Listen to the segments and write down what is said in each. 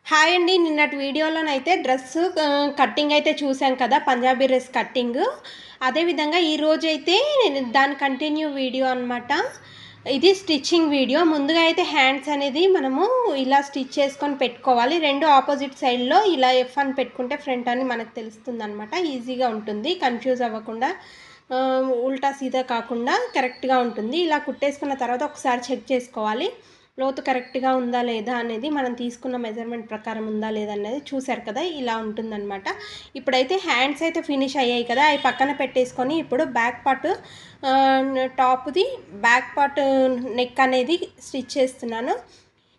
Hi అండి. నిన్నటి వీడియోలోనైతే cutting అయితే చూసాం కదా! Punjabi dress cutting. అదేవిధంగా ఈరోజైతే దాని కంటిన్యూ వీడియో అనమాట. ఇది స్టిచ్చింగ్ వీడియో. ముందుగా అయితే హ్యాండ్స్ అనేది మనము ఇలా స్టిచ్ చేసుకొని పెట్టుకోవాలి. 2 ఆపోజిట్ సైడ్‌లో ఇలా ఎఫ్ అని పెట్టుకుంటే ఫ్రంట్ అని మనకు తెలుస్తుందనమాట. ఈజీగా ఉంటుంది. కన్‌ఫ్యూజ్ అవ్వకుండా ఉల్టా సీదా కాకుండా కరెక్ట్‌గా ఉంటుంది. ఇలా కుట్టేసుకున్న తర్వాత ఒకసారి చెక్ చేసుకోవాలి. లోతు కరెక్ట్‌గా ఉందా లేదా అనేది మనం తీసుకున్న మెజర్‌మెంట్ ప్రకారం ఉందా లేదా అనేది చూసారు కదా! ఇలా ఉంటుందనమాట. ఇప్పుడైతే హ్యాండ్స్ అయితే ఫినిష్ అయ్యాయి కదా! అవి పక్కన పెట్టేసుకొని ఇప్పుడు బ్యాక్ పార్ట్ టాప్‌ది బ్యాక్ పార్ట్ నెక్ అనేది స్టిచ్ చేస్తున్నాను.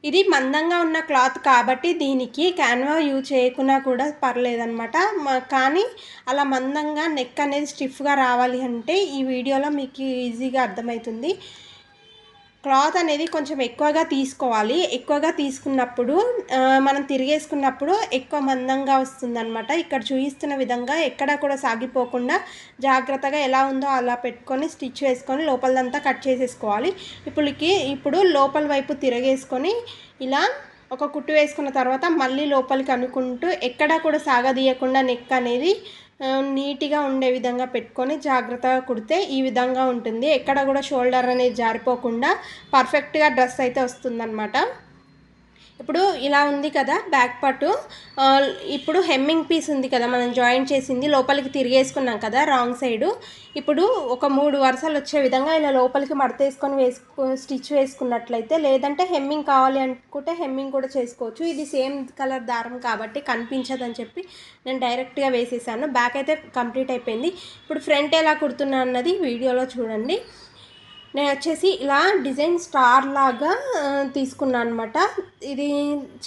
ఇది మందంగా ఉన్న క్లాత్ కాబట్టి దీనికి క్యాన్వా యూజ్ చేయకున్నా కూడా పర్లేదనమాట. కానీ అలా మందంగా నెక్ అనేది స్టిఫ్‌గా రావాలి అంటే ఈ వీడియోలో మీకు ఈజీగా అర్థమవుతుంది. క్లాత్ అనేది కొంచెం ఎక్కువగా తీసుకోవాలి. ఎక్కువగా తీసుకున్నప్పుడు మనం తిరిగేసుకున్నప్పుడు ఎక్కువ మందంగా వస్తుందనమాట. ఇక్కడ చూయిస్తున్న విధంగా ఎక్కడా కూడా సాగిపోకుండా జాగ్రత్తగా ఎలా ఉందో అలా పెట్టుకొని స్టిచ్ వేసుకొని లోపలదంతా కట్ చేసేసుకోవాలి. ఇప్పుడు లోపల వైపు తిరగేసుకొని ఇలా ఒక కుట్టు వేసుకున్న తర్వాత మళ్ళీ లోపలికి అనుకుంటూ ఎక్కడా కూడా సాగదీయకుండా నెక్ అనేది నీట్‌గా ఉండే విధంగా పెట్టుకొని జాగ్రత్తగా కుడితే ఈ విధంగా ఉంటుంది. ఎక్కడ కూడా షోల్డర్ అనేది జారిపోకుండా పర్ఫెక్ట్‌గా డ్రెస్ అయితే వస్తుందనమాట. ఇప్పుడు ఇలా ఉంది కదా బ్యాక్ పార్టు. ఇప్పుడు హెమ్మింగ్ పీస్ ఉంది కదా మనం జాయింట్ చేసింది లోపలికి తిరిగేసుకున్నాం కదా రాంగ్ సైడు. ఇప్పుడు ఒక 3 వరుసలు వచ్చే విధంగా ఇలా లోపలికి మడతేసుకొని స్టిచ్ వేసుకున్నట్లయితే, లేదంటే హెమ్మింగ్ కావాలి అనుకుంటే హెమ్మింగ్ కూడా చేసుకోవచ్చు. ఇది సేమ్ కలర్ దారం కాబట్టి కనిపించదని చెప్పి నేను డైరెక్ట్‌గా వేసేసాను. బ్యాక్ అయితే కంప్లీట్ అయిపోయింది. ఇప్పుడు ఫ్రంట్ ఎలా కుడుతున్నా అన్నది వీడియోలో చూడండి. నేనొచ్చేసి ఇలా డిజైన్ స్టార్ లాగా తీసుకున్నా అనమాట. ఇది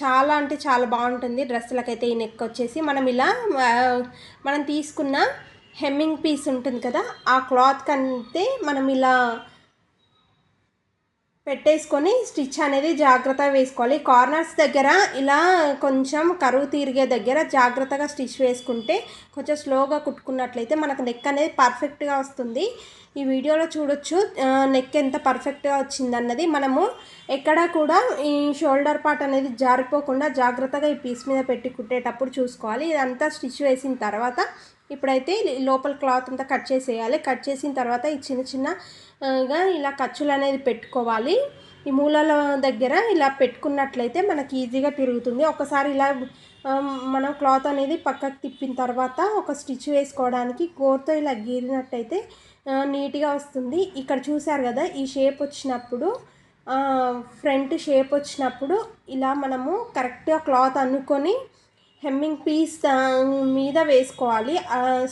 చాలా అంటే చాలా బావుంటుంది డ్రెస్సులకైతే. ఈ నెక్ వచ్చేసి మనం తీసుకున్న హెమ్మింగ్ పీస్ ఉంటుంది కదా! ఆ క్లాత్ కంటే మనం ఇలా పెట్టేసుకొని స్టిచ్ అనేది జాగ్రత్తగా వేసుకోవాలి. కార్నర్స్ దగ్గర ఇలా కొంచెం కరువు తిరిగే దగ్గర జాగ్రత్తగా స్టిచ్ వేసుకుంటే కొంచెం స్లోగా కుట్టుకున్నట్లయితే మనకు నెక్ అనేది పర్ఫెక్ట్‌గా వస్తుంది. ఈ వీడియోలో చూడొచ్చు నెక్ ఎంత పర్ఫెక్ట్‌గా వచ్చిందన్నది. మనము ఎక్కడా కూడా ఈ షోల్డర్ పార్ట్ అనేది జారిపోకుండా జాగ్రత్తగా ఈ పీస్ మీద పెట్టి కుట్టేటప్పుడు చూసుకోవాలి. ఇదంతా స్టిచ్ వేసిన తర్వాత ఇప్పుడైతే లోపల క్లాత్ అంతా కట్ చేసేయాలి. కట్ చేసిన తర్వాత ఈ చిన్న చిన్న ఇలా ఖర్చులు అనేది పెట్టుకోవాలి. ఈ మూలల దగ్గర ఇలా పెట్టుకున్నట్లయితే మనకి ఈజీగా తిరుగుతుంది. ఒకసారి ఇలా మనం క్లాత్ అనేది పక్కకు తిప్పిన తర్వాత ఒక స్టిచ్ వేసుకోవడానికి గోరుతో ఇలా గీరినట్టయితే నీట్‌గా వస్తుంది. ఇక్కడ చూసారు కదా! ఈ షేప్ వచ్చినప్పుడు ఫ్రంట్ షేప్ వచ్చినప్పుడు ఇలా మనము కరెక్ట్‌గా క్లాత్ అనుకొని హెమ్మింగ్ పీస్ మీద వేసుకోవాలి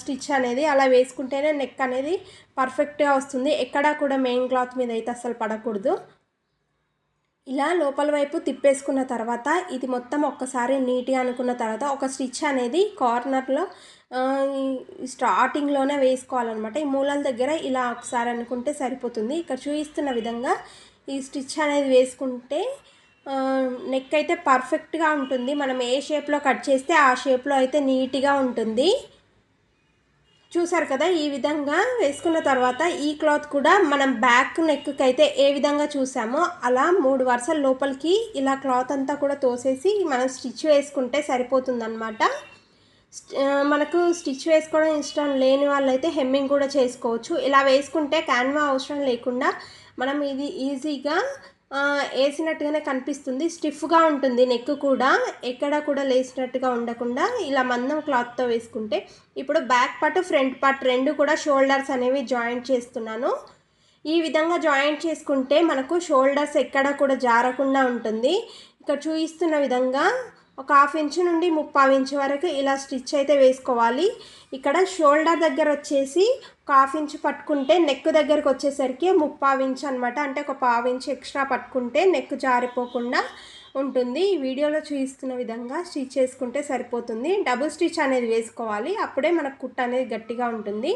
స్టిచ్ అనేది. అలా వేసుకుంటేనే నెక్ అనేది పర్ఫెక్ట్‌గా వస్తుంది. ఎక్కడా కూడా మెయిన్ క్లాత్ మీద అయితే అస్సలు పడకూడదు. ఇలా లోపల వైపు తిప్పేసుకున్న తర్వాత ఇది మొత్తం ఒక్కసారి నీట్‌గా అనుకున్న తర్వాత ఒక స్టిచ్ అనేది కార్నర్‌లో స్టార్టింగ్‌లోనే వేసుకోవాలన్నమాట. ఈ మూలల దగ్గర ఇలా ఒకసారి అనుకుంటే సరిపోతుంది. ఇక్కడ చూపిస్తున్న విధంగా ఈ స్టిచ్ అనేది వేసుకుంటే నెక్ అయితే పర్ఫెక్ట్‌గా ఉంటుంది. మనం ఏ షేప్‌లో కట్ చేస్తే ఆ షేప్‌లో అయితే నీట్‌గా ఉంటుంది. చూసారు కదా! ఈ విధంగా వేసుకున్న తర్వాత ఈ క్లాత్ కూడా మనం బ్యాక్ నెక్‌కైతే ఏ విధంగా చూసామో అలా 3 వరుసల లోపలికి ఇలా క్లాత్ అంతా కూడా తోసేసి మనం స్టిచ్ వేసుకుంటే సరిపోతుందనమాట. మనకు స్టిచ్ వేసుకోవడం ఇష్టం లేని వాళ్ళైతే హెమ్మింగ్ కూడా చేసుకోవచ్చు. ఇలా వేసుకుంటే క్యాన్వా అవసరం లేకుండా మనం ఇది ఈజీగా ఏసినట్టుగానే కనిపిస్తుంది. స్టిఫ్‌గా ఉంటుంది నెక్ కూడా. ఎక్కడ కూడా లేసినట్టుగా ఉండకుండా ఇలా మందం క్లాత్‌తో వేసుకుంటే ఇప్పుడు బ్యాక్ పార్ట్, ఫ్రంట్ పార్ట్ 2 కూడా షోల్డర్స్ అనేవి జాయింట్ చేస్తున్నాను. ఈ విధంగా జాయింట్ చేసుకుంటే మనకు షోల్డర్స్ ఎక్కడ కూడా జారకుండా ఉంటుంది. ఇక్కడ చూపిస్తున్న విధంగా ఒక 1/2 ఇంచు నుండి 3/4 ఇంచు వరకు ఇలా స్టిచ్ అయితే వేసుకోవాలి. ఇక్కడ షోల్డర్ దగ్గర వచ్చేసి ఒక 1/2 ఇంచు పట్టుకుంటే నెక్ దగ్గరకు వచ్చేసరికి 3/4 ఇంచు అనమాట. అంటే ఒక 1/4 ఇంచు ఎక్స్ట్రా పట్టుకుంటే నెక్ జారిపోకుండా ఉంటుంది. ఈ వీడియోలో చూపిస్తున్న విధంగా స్టిచ్ చేసుకుంటే సరిపోతుంది. డబుల్ స్టిచ్ అనేది వేసుకోవాలి. అప్పుడే మనకు కుట్టు అనేది గట్టిగా ఉంటుంది.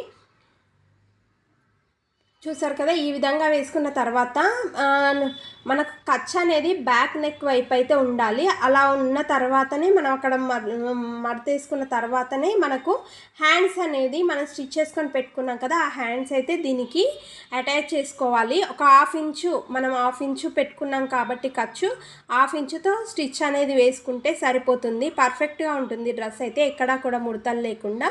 చూసారు కదా, ఈ విధంగా వేసుకున్న తర్వాత మనకు ఖర్చు అనేది బ్యాక్ నెక్ వైపు అయితే ఉండాలి. అలా ఉన్న తర్వాతనే మనం అక్కడ మడతేసుకున్న తర్వాతనే మనకు హ్యాండ్స్ అనేది మనం స్టిచ్ చేసుకొని పెట్టుకున్నాం కదా, ఆ హ్యాండ్స్ అయితే దీనికి అటాచ్ చేసుకోవాలి. ఒక మనం హాఫ్ ఇంచు పెట్టుకున్నాం కాబట్టి ఖర్చు హాఫ్ ఇంచుతో స్టిచ్ అనేది వేసుకుంటే సరిపోతుంది. పర్ఫెక్ట్గా ఉంటుంది డ్రెస్ అయితే, ఎక్కడా కూడా ముడతలు లేకుండా.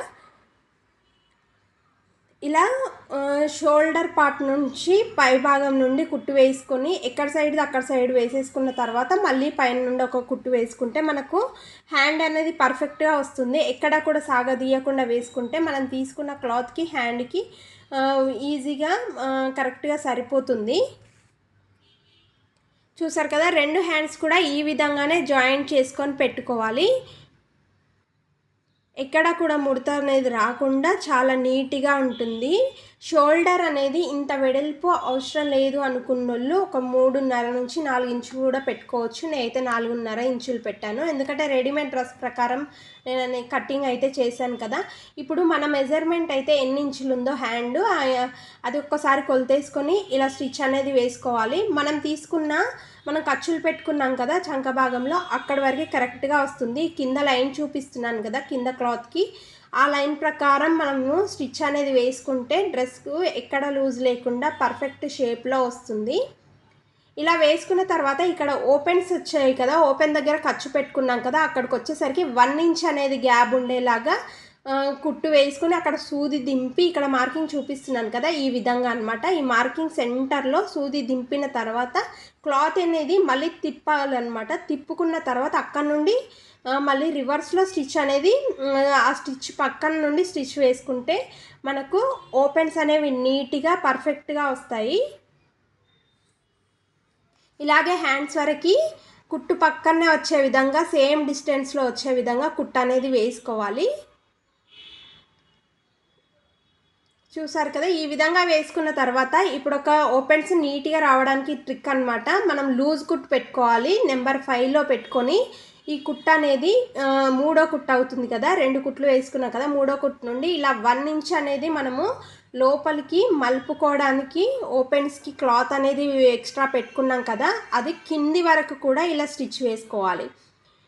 ఇలా షోల్డర్ పార్ట్ నుంచి పై భాగం నుండి కుట్టు వేసుకొని ఎక్కడ సైడ్ వేసేసుకున్న తర్వాత మళ్ళీ పైన నుండి ఒక కుట్టు వేసుకుంటే మనకు హ్యాండ్ అనేది పర్ఫెక్ట్గా వస్తుంది. ఎక్కడ కూడా సాగదీయకుండా వేసుకుంటే మనం తీసుకున్న క్లాత్కి హ్యాండ్కి ఈజీగా కరెక్ట్గా సరిపోతుంది. చూసారు కదా, రెండు హ్యాండ్స్ కూడా ఈ విధంగానే జాయింట్ చేసుకొని పెట్టుకోవాలి. ఎక్కడ కూడా ముడత అనేది రాకుండా చాలా నీట్గా ఉంటుంది. షోల్డర్ అనేది ఇంత వెడల్పు అవసరం లేదు అనుకున్నోళ్ళు ఒక 3.5 నుంచి 4 ఇంచులు కూడా పెట్టుకోవచ్చు. నేనైతే 4.5 ఇంచులు పెట్టాను, ఎందుకంటే రెడీమేడ్ డ్రెస్ ప్రకారం నేను కటింగ్ అయితే చేశాను కదా. ఇప్పుడు మన మెజర్మెంట్ అయితే ఎన్ని ఇంచులు ఉందో హ్యాండ్ అది ఒక్కసారి కొలతేసుకొని ఇలా స్టిచ్ అనేది వేసుకోవాలి. మనం ఖర్చులు పెట్టుకున్నాం కదా చంక భాగంలో, అక్కడి వరకు కరెక్ట్గా వస్తుంది. కింద లైన్ చూపిస్తున్నాను కదా, కింద క్లాత్కి ఆ లైన్ ప్రకారం మనము స్టిచ్ అనేది వేసుకుంటే డ్రెస్కు ఎక్కడ లూజ్ లేకుండా పర్ఫెక్ట్ షేప్లో వస్తుంది. ఇలా వేసుకున్న తర్వాత ఇక్కడ ఓపెన్స్ వచ్చాయి కదా, ఓపెన్ దగ్గర ఖర్చు పెట్టుకున్నాం కదా, అక్కడికి వచ్చేసరికి 1 ఇంచ్ అనేది గ్యాప్ ఉండేలాగా కుట్టు వేసుకొని అక్కడ సూది దింపి, ఇక్కడ మార్కింగ్ చూపిస్తున్నాను కదా ఈ విధంగా అనమాట. ఈ మార్కింగ్ సెంటర్లో సూది దింపిన తర్వాత క్లాత్ అనేది మళ్ళీ తిప్పాలన్నమాట. తిప్పుకున్న తర్వాత అక్కడ నుండి మళ్ళీ రివర్స్లో స్టిచ్ అనేది ఆ స్టిచ్ పక్కన నుండి స్టిచ్ వేసుకుంటే మనకు ఓపెన్స్ అనేవి నీట్గా పర్ఫెక్ట్గా వస్తాయి. ఇలాగే హ్యాండ్స్ వరకు కుట్టు పక్కనే వచ్చే విధంగా సేమ్ డిస్టెన్స్లో వచ్చే విధంగా కుట్టు అనేది వేసుకోవాలి. చూసారు కదా, ఈ విధంగా వేసుకున్న తర్వాత ఇప్పుడు ఒక ఓపెన్స్ నీట్గా రావడానికి ట్రిక్ అనమాట. మనం లూజ్ కుట్టు పెట్టుకోవాలి. నెంబర్ 5లో పెట్టుకొని ఈ కుట్టు అనేది 3వ కుట్టు అవుతుంది కదా, 2 కుట్లు వేసుకున్నాం కదా, 3వ కుట్టు నుండి ఇలా 1 ఇంచ్ అనేది మనము లోపలికి మలుపుకోవడానికి ఓపెన్స్కి క్లాత్ అనేది ఎక్స్ట్రా పెట్టుకున్నాం కదా, అది కింది వరకు కూడా ఇలా స్టిచ్ వేసుకోవాలి.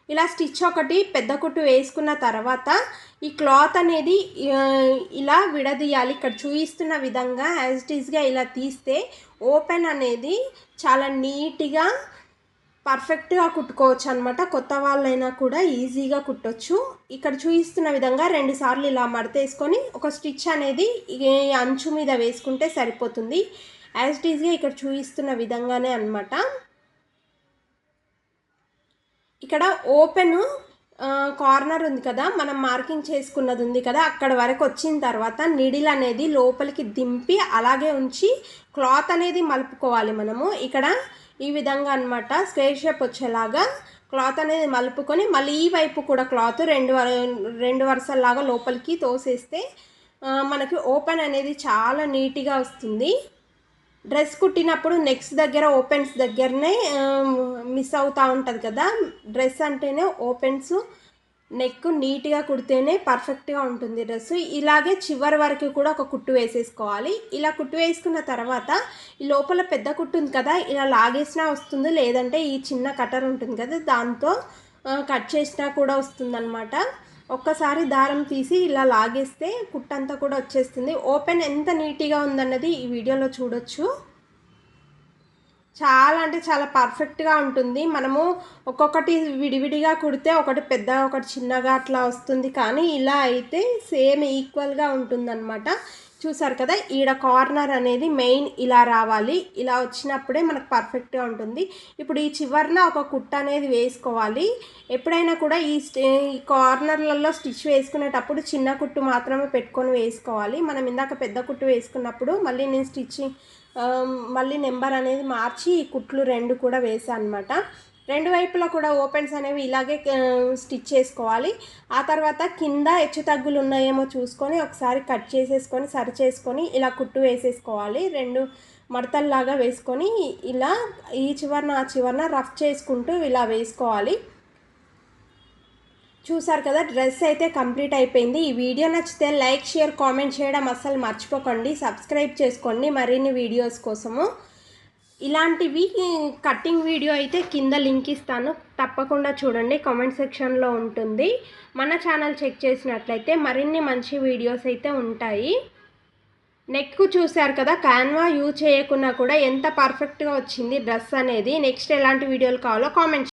ఇలా స్టిచ్ ఒకటి పెద్ద కుట్టు వేసుకున్న తర్వాత ఈ క్లాత్ అనేది ఇలా విడదీయాలి. ఇక్కడ చూపిస్తున్న విధంగా యాజ్ ఇట్ ఈస్గా ఇలా తీస్తే ఓపెన్ అనేది చాలా నీట్గా పర్ఫెక్ట్గా కుట్టుకోవచ్చు అనమాట. కొత్త వాళ్ళైనా కూడా ఈజీగా కుట్టొచ్చు. ఇక్కడ చూపిస్తున్న విధంగా 2 సార్లు ఇలా మడతేసుకొని ఒక స్టిచ్ అనేది అంచు మీద వేసుకుంటే సరిపోతుంది. యాజ్ ఇట్ ఈస్గా ఇక్కడ చూపిస్తున్న విధంగానే అనమాట. ఇక్కడ ఓపెన్ కార్నర్ ఉంది కదా, మనం మార్కింగ్ చేసుకున్నది ఉంది కదా, అక్కడ వరకు వచ్చిన తర్వాత నీడిల్ అనేది లోపలికి దింపి అలాగే ఉంచి క్లాత్ అనేది మలుపుకోవాలి. మనము ఇక్కడ ఈ విధంగా అనమాట స్క్వేర్ షేప్ వచ్చేలాగా క్లాత్ అనేది మలుపుకొని మళ్ళీ ఈ వైపు కూడా క్లాత్ రెండు వరుసల్లాగా లోపలికి తోసేస్తే మనకి ఓపెన్ అనేది చాలా నీట్గా వస్తుంది. డ్రెస్ కుట్టినప్పుడు నెక్స్ట్ దగ్గర ఓపెన్స్ దగ్గరనే మిస్ అవుతూ ఉంటుంది కదా, డ్రెస్ అంటేనే ఓపెన్స్ నెక్ నీట్గా కుడితేనే పర్ఫెక్ట్గా ఉంటుంది డ్రెస్. ఇలాగే చివరి వరకు కూడా ఒక కుట్టు వేసేసుకోవాలి. ఇలా కుట్టు వేసుకున్న తర్వాత ఈ లోపల పెద్ద కుట్టు ఉంది కదా, ఇలా లాగేసినా వస్తుంది, లేదంటే ఈ చిన్న కటర్ ఉంటుంది కదా దాంతో కట్ చేసినా కూడా వస్తుందన్నమాట. ఒక్కసారి దారం తీసి ఇలా లాగేస్తే కుట్టంతా కూడా వచ్చేస్తుంది. ఓపెన్ ఎంత నీట్గా ఉందన్నది ఈ వీడియోలో చూడొచ్చు. చాలా అంటే చాలా పర్ఫెక్ట్గా ఉంటుంది. మనము ఒక్కొక్కటి విడివిడిగా కుడితే ఒకటి పెద్ద ఒకటి చిన్నగా అట్లా వస్తుంది, కానీ ఇలా అయితే సేమ్ ఈక్వల్గా ఉంటుందన్నమాట. చూసారు కదా, ఈడ కార్నర్ అనేది మెయిన్ ఇలా రావాలి. ఇలా వచ్చినప్పుడే మనకు పర్ఫెక్ట్గా ఉంటుంది. ఇప్పుడు ఈ చివరన ఒక కుట్ట అనేది వేసుకోవాలి. ఎప్పుడైనా కూడా ఈ కార్నర్లలో స్టిచ్ వేసుకునేటప్పుడు చిన్న కుట్టు మాత్రమే పెట్టుకొని వేసుకోవాలి. మనం ఇందాక పెద్ద కుట్టు వేసుకున్నప్పుడు మళ్ళీ నేను మళ్ళీ నెంబర్ అనేది మార్చి ఈ కుట్లు 2 కూడా వేసాను అనమాట. 2 వైపులా కూడా ఓపెన్స్ అనేవి ఇలాగే స్టిచ్ చేసుకోవాలి. ఆ తర్వాత కింద హెచ్చు తగ్గులు ఉన్నాయేమో చూసుకొని ఒకసారి కట్ చేసేసుకొని సరి చేసుకొని ఇలా కుట్టు వేసేసుకోవాలి. 2 మడతల్లాగా వేసుకొని ఇలా ఈ చివరన ఆ చివరన రఫ్ చేసుకుంటూ ఇలా వేసుకోవాలి. చూసారు కదా, డ్రెస్ అయితే కంప్లీట్ అయిపోయింది. ఈ వీడియో నచ్చితే లైక్, షేర్, కామెంట్ చేయడం అస్సలు మర్చిపోకండి. సబ్స్క్రైబ్ చేసుకోండి మరిన్ని వీడియోస్ కోసము. ఇలాంటివి కటింగ్ వీడియో అయితే కింద లింక్ ఇస్తాను, తప్పకుండా చూడండి. కామెంట్ సెక్షన్లో ఉంటుంది. మన ఛానల్ చెక్ చేసినట్లయితే మరిన్ని మంచి వీడియోస్ అయితే ఉంటాయి. నెక్ చూశారు కదా, క్యాన్వా యూజ్ చేయకున్నా కూడా ఎంత పర్ఫెక్ట్గా వచ్చింది డ్రెస్ అనేది. నెక్స్ట్ ఎలాంటి వీడియోలు కావాలో కామెంట్